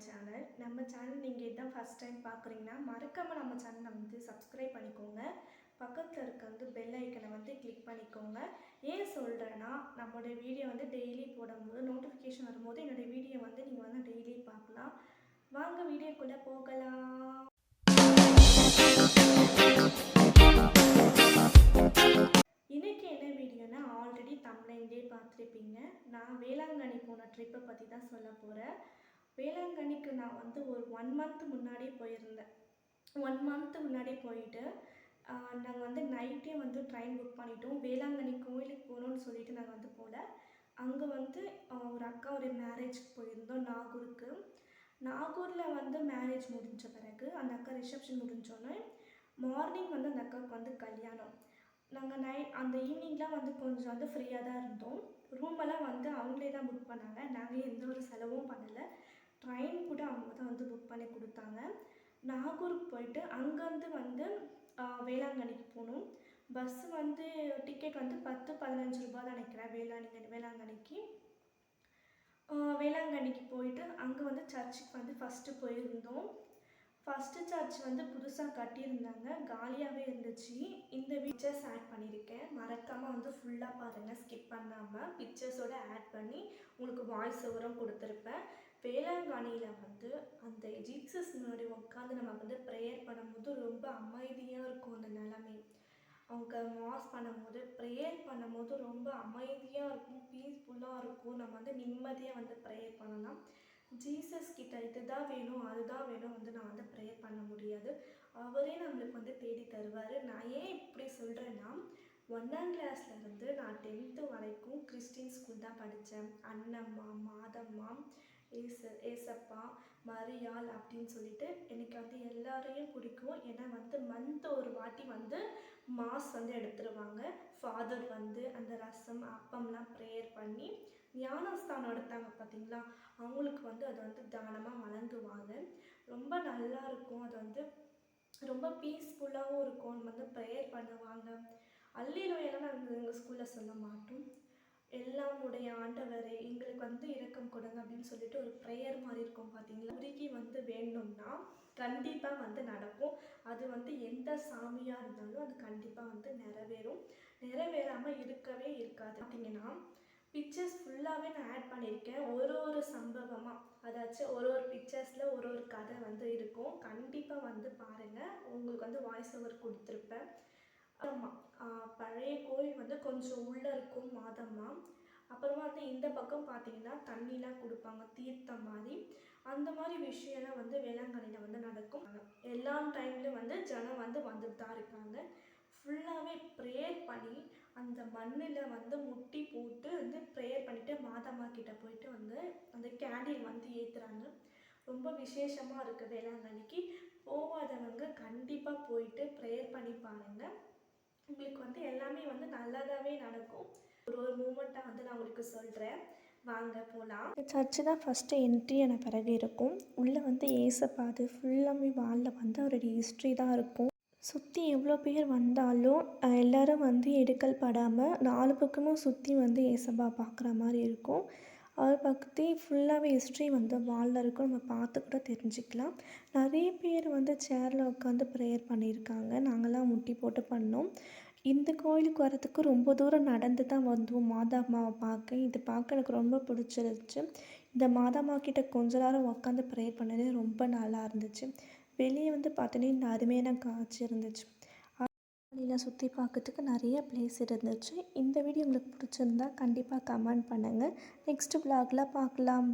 Channel. நம்ம channel நீங்கள் இதான் ஃபஸ்ட் டைம் பார்க்குறீங்கன்னா மறக்காமல் நம்ம சேனலை வந்து சப்ஸ்கிரைப் பண்ணிக்கோங்க. பக்கத்தில் இருக்க வந்து பெல் ஐக்கனை வந்து கிளிக் பண்ணிக்கோங்க. ஏன் சொல்கிறேன்னா நம்மளுடைய வீடியோ வந்து டெய்லி போடும்போது நோட்டிஃபிகேஷன் வரும்போது என்னுடைய வீடியோ வந்து நீங்கள் வந்து டெய்லி பார்க்கலாம். வாங்க வீடியோக்குள்ளே போகலாம். இன்றைக்கி என்ன வீடியோனா ஆல்ரெடி தம்ப்நெயிலே பார்த்துருப்பீங்க. நான் வேளாங்கண்ணி போன ட்ரிப்பை பற்றி தான் சொல்ல போகிறேன். வேளாங்கண்ணிக்கு நான் வந்து ஒரு 1 மந்த் முன்னாடி போயிருந்தேன். 1 மந்த் முன்னாடி போயிட்டு நாங்கள் வந்து நைட்டே வந்து ட்ரெயின் புக் பண்ணிட்டோம். வேளாங்கண்ணி கோயிலுக்கு போகணுன்னு சொல்லிட்டு நாங்கள் வந்து போகல. அங்கே வந்து ஒரு அக்காவுடைய மேரேஜ்க்கு போயிருந்தோம் நாகூருக்கு. நாகூரில் வந்து மேரேஜ் முடிஞ்ச பிறகு அந்த அக்கா ரிசப்ஷன் முடிஞ்சோன்னே மார்னிங் வந்து அந்த அக்காவுக்கு வந்து கல்யாணம். நாங்கள் அந்த ஈவினிங்லாம் வந்து கொஞ்சம் வந்து ஃப்ரீயாக தான் இருந்தோம். ரூமெல்லாம் வந்து அவங்களே தான் புக் பண்ணாங்க. நாங்கள் எந்த ஒரு செலவும் பண்ணலை. ட்ரெயின் கூட அவங்க தான் வந்து புக் பண்ணி கொடுத்தாங்க. நாகூருக்கு போயிட்டு அங்கேருந்து வந்து வேளாங்கண்ணிக்கு போகணும். பஸ்ஸு வந்து டிக்கெட் வந்து 10-15 ரூபா தான் நினைக்கிறேன். வேளாங்கண்ணிக்கு வேளாங்கண்ணிக்கு போயிட்டு அங்கே வந்து சர்ச்சுக்கு வந்து ஃபஸ்ட்டு போயிருந்தோம். ஃபஸ்ட்டு சர்ச் வந்து புதுசாக கட்டியிருந்தாங்க, காலியாகவே இருந்துச்சு. இந்த பிக்சர்ஸ் ஆட் பண்ணியிருக்கேன், மறக்காமல் வந்து ஃபுல்லாக பாருங்கள், ஸ்கிப் பண்ணாமல் பிக்சர்ஸோடு ஆட் பண்ணி உங்களுக்கு வாய்ஸ் ஓவரும் கொடுத்துருப்பேன். வேளாங்கண்ணியில் வந்து அந்த ஜீசஸ் முன்னாடி உட்காந்து நம்ம வந்து ப்ரேயர் பண்ணும்போது ரொம்ப அமைதியாக இருக்கும். அந்த நிலைமை அவங்க மாஸ் பண்ணும்போது ப்ரேயர் பண்ணும்போது ரொம்ப அமைதியாக இருக்கும், பீஸ்ஃபுல்லாக இருக்கும். நம்ம வந்து நிம்மதியாக வந்து ப்ரேயர் பண்ணலாம். ஜீசஸ் கிட்ட இதுதான் வேணும் அதுதான் வேணும் வந்து நான் வந்து ப்ரேயர் பண்ண முடியாது. அவரே நம்மளுக்கு வந்து தேடி தருவார். நான் ஏன் இப்படி சொல்கிறேன்னா 1ஆம் கிளாஸ்லேருந்து நான் 10th வரைக்கும் கிறிஸ்டின் ஸ்கூல் தான் படித்தேன். அண்ணம்மா, மாதம்மா, ஏசப்பா, மரியாள் அப்படின்னு சொல்லிட்டு எனக்கு வந்து எல்லாரையும் பிடிக்கும். ஏன்னா வந்து மந்த் ஒரு வாட்டி வந்து மாஸ் வந்து எடுத்துருவாங்க. ஃபாதர் வந்து அந்த ரசம் அப்பம்லாம் ப்ரேயர் பண்ணி ஞானஸ்தானம் எடுத்தாங்க பார்த்தீங்களா, அவங்களுக்கு வந்து அதை வந்து தானமாக வழங்குவாங்க. ரொம்ப நல்லா இருக்கும். அது வந்து ரொம்ப பீஸ்ஃபுல்லாகவும் இருக்கும். நம்ம வந்து ப்ரேயர் பண்ணுவாங்க. அல்லேலூயாலாம் நாங்கள் எங்கள் ஸ்கூலில் சொல்ல மாட்டோம். எல்லாமுடைய ஆண்டவரே எங்களுக்கு வந்து இரக்கம் கொடுங்க அப்படின்னு சொல்லிட்டு ஒரு ப்ரேயர் மாதிரி இருக்கும் பார்த்தீங்களா. உருகி வந்து வேணும்னா கண்டிப்பாக வந்து நடக்கும். அது வந்து எந்த சாமியாக இருந்தாலும் அது கண்டிப்பாக வந்து நிறைவேறும். நிறைவேறாமல் இருக்கவே இருக்காது. பார்த்தீங்கன்னா பிக்சர்ஸ் ஃபுல்லாகவே நான் ஆட் பண்ணியிருக்கேன். ஒரு சம்பவமாக, அதாச்சும் ஒரு பிக்சர்ஸில் ஒரு கதை வந்து இருக்கும். கண்டிப்பாக வந்து பாருங்கள், உங்களுக்கு வந்து வாய்ஸ் ஓவர் கொடுத்துருப்பேன். ஆமாம், பழைய கோயில் வந்து கொஞ்சம் உள்ளே இருக்கும் மாதம்மா. அப்புறமா வந்து இந்த பக்கம் பார்த்தீங்கன்னா தண்ணிலாம் கொடுப்பாங்க, தீர்த்தம் மாதிரி. அந்த மாதிரி விஷயம்லாம் வந்து வேளாங்கண்ணியில் வந்து நடக்கும். எல்லா டைம்லையும் வந்து ஜனம் வந்து வந்துட்டு தான் இருக்காங்க. ஃபுல்லாகவே ப்ரேயர் பண்ணி அந்த மண்ணில் வந்து முட்டி போட்டு வந்து ப்ரேயர் பண்ணிவிட்டு மாதம்மா கிட்டே போயிட்டு வந்து அந்த கேண்டில் வந்து ஏற்றுறாங்க. ரொம்ப விசேஷமாக இருக்குது வேளாங்கண்ணிக்கு. போகாதவங்க கண்டிப்பாக போயிட்டு ப்ரேயர் பண்ணி பாருங்கள். உங்களுக்கு வந்து எல்லாமே வந்து நல்லதாகவே நடக்கும். ஒரு மூமெண்ட்டாக வந்து நான் உங்களுக்கு சொல்கிறேன், வாங்க போகலாம். சர்ச்சு தான் ஃபஸ்ட்டு என்ட்ரி ஆன பிறகு இருக்கும். உள்ளே வந்து ஏசப்பா அது ஃபுல்லாமே வாலில் வந்து அவருடைய ஹிஸ்ட்ரி தான் இருக்கும். சுற்றி எவ்வளோ பேர் வந்தாலும் எல்லோரும் வந்து எடுக்கல் படாமல் 4 பக்கமும் சுற்றி வந்து ஏசப்பா பார்க்குற மாதிரி இருக்கும். அவர் பக்கத்தே ஃபுல்லாகவே ஹிஸ்ட்ரி வந்து வாலில் இருக்கும். நம்ம பார்த்து கூட தெரிஞ்சுக்கலாம். நிறைய பேர் வந்து சேரில் உட்காந்து ப்ரேயர் பண்ணியிருக்காங்க. நாங்கள்லாம் முட்டி போட்டு பண்ணோம். இந்த கோயிலுக்கு வரத்துக்கு ரொம்ப தூரம் நடந்து தான் வந்தோம் மாதாம்மாவை பார்க்க. இது பார்க்க எனக்கு ரொம்ப பிடிச்சிருந்துச்சு. இந்த மாதாம்மா கிட்ட கொஞ்ச நேரம் உட்காந்து ப்ரேயர் பண்ணதே ரொம்ப நல்லா இருந்துச்சு. வெளியே வந்து பார்த்தோன்னே இந்த அருமையான காட்சி இருந்துச்சு. வேளாங்கண்ணியில் சுற்றி பார்க்கறதுக்கு நிறைய பிளேஸ் இருந்துச்சு. இந்த வீடியோ உங்களுக்கு பிடிச்சிருந்தா கண்டிப்பாக கமெண்ட் பண்ணுங்கள். நெக்ஸ்ட் vlogல பார்க்கலாம்.